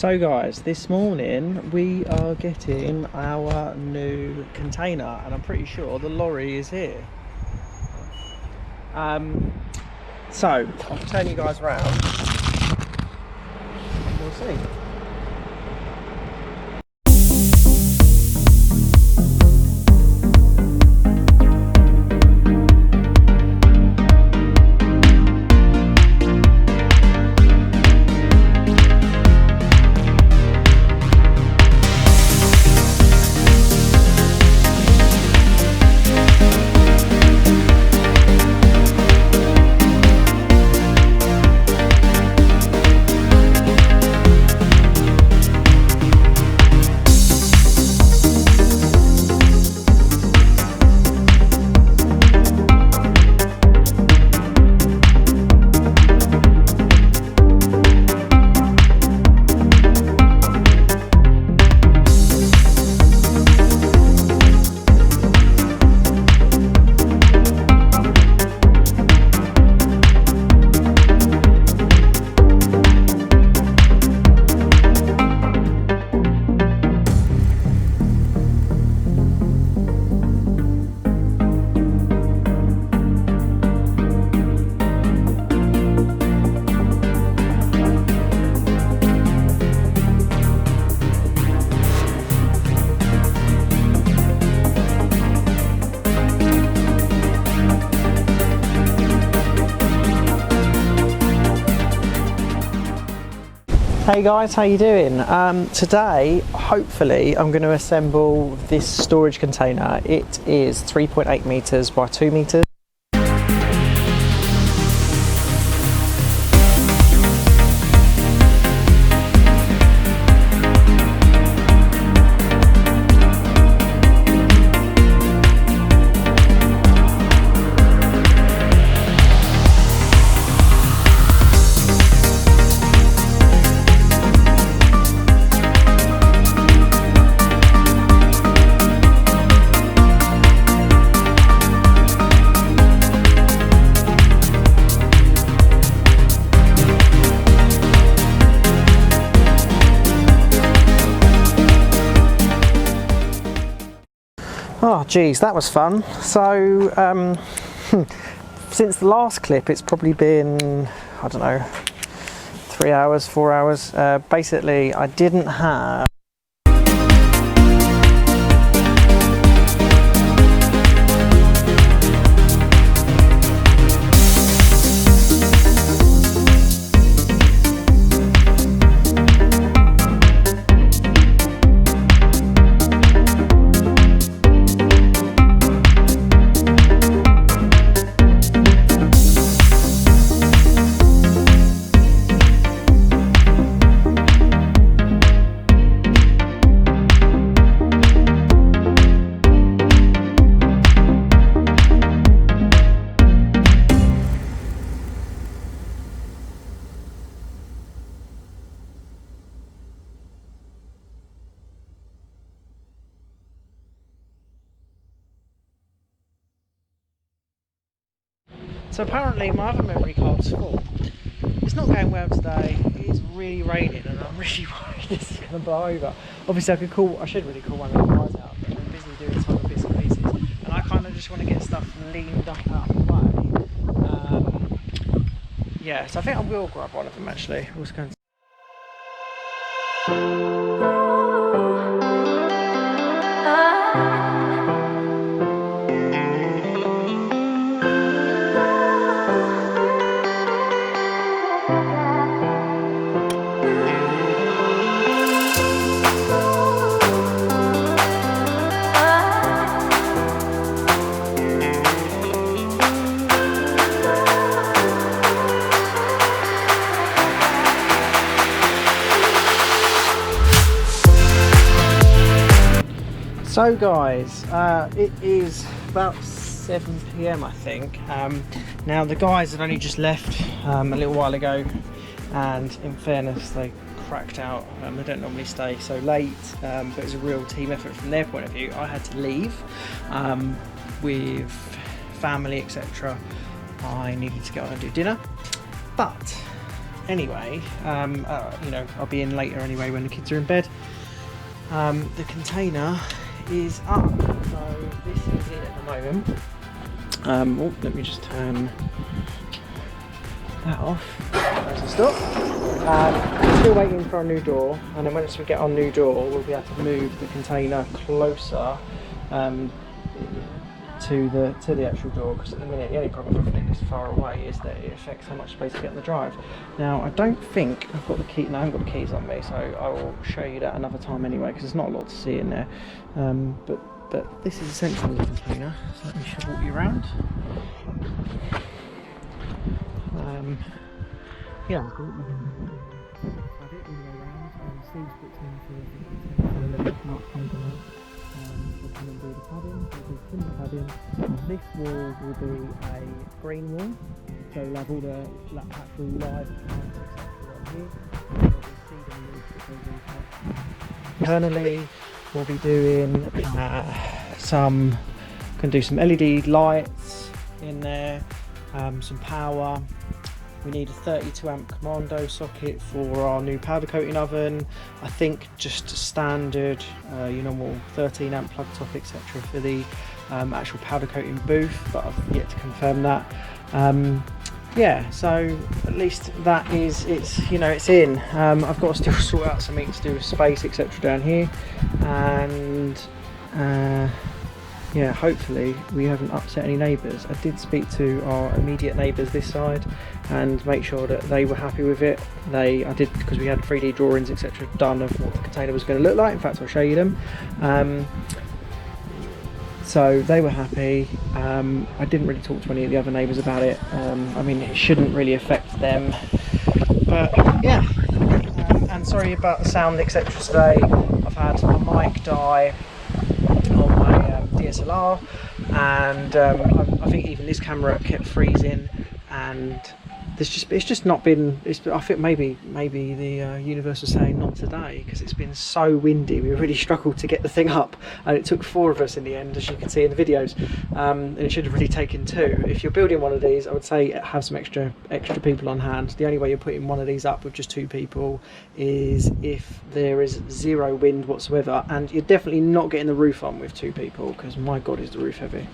So guys, this morning we are getting our new container and I'm pretty sure the lorry is here. So I'll turn you guys around and we'll see. Hey guys, how you doing? Today, hopefully, I'm going to assemble this storage container. It is 3.8 meters by 2 meters. Oh geez, that was fun. So since the last clip it's probably been, I don't know, 3 hours, 4 hours. Basically I didn't have So apparently my other memory card's full. It's not going well today. It is really raining and I'm really worried this is going to blow over. Obviously I should really call one of the guys out, but I'm busy doing some of the bits and pieces. And I kind of just want to get stuff leaned up out of the way. Yeah, so I think I will grab one of them actually. I was going to So guys, it is about 7 PM I think. Now the guys had only just left a little while ago and in fairness they cracked out. They don't normally stay so late, but it was a real team effort from their point of view. I had to leave with family etc. I needed to go and do dinner, but anyway. You know, I'll be in later anyway when the kids are in bed. The container is up, so this is it at the moment. Oh, let me just turn that off. There's the stop. Still waiting for our new door, and then once we get our new door, we'll be able to move the container closer to the actual door, because at the minute the only problem with it this far away is that it affects how much space we get on the drive. Now I don't think I've got the key. No, I haven't got the keys on me, so I will show you that another time anyway, because there's not a lot to see in there. But this is essentially the container. So let me just walk you around. Yeah, I've got it all the way around. Steve's booked in for the padding. This wall will be a green wall, so we'll have all the actual live plants etc. on here. Internally, we'll be doing can do some LED lights in there, some power. We need a 32 amp commando socket for our new powder coating oven. I think just standard, your normal 13 amp plug top etc. for the actual powder coating booth, but I've yet to confirm that. Yeah, so at least that is, it's in. I've got to still sort out something to do with space etc. down here, and yeah, hopefully we haven't upset any neighbours. I did speak to our immediate neighbours this side and make sure that they were happy with it. I did, because we had 3D drawings etc. done of what the container was going to look like. In fact, I'll show you them. So they were happy. I didn't really talk to any of the other neighbours about it. I mean, it shouldn't really affect them, but yeah. And sorry about the sound etc. today. I've had my mic die on my DSLR, and I think even this camera kept freezing, and it's just not been. I think maybe the universe was saying not today, because it's been so windy. We really struggled to get the thing up, and it took 4 of us in the end, as you can see in the videos. And it should have really taken 2. If you're building one of these, I would say have some extra people on hand. The only way you're putting one of these up with just 2 people is if there is 0 wind whatsoever, and you're definitely not getting the roof on with 2 people, because my god is the roof heavy.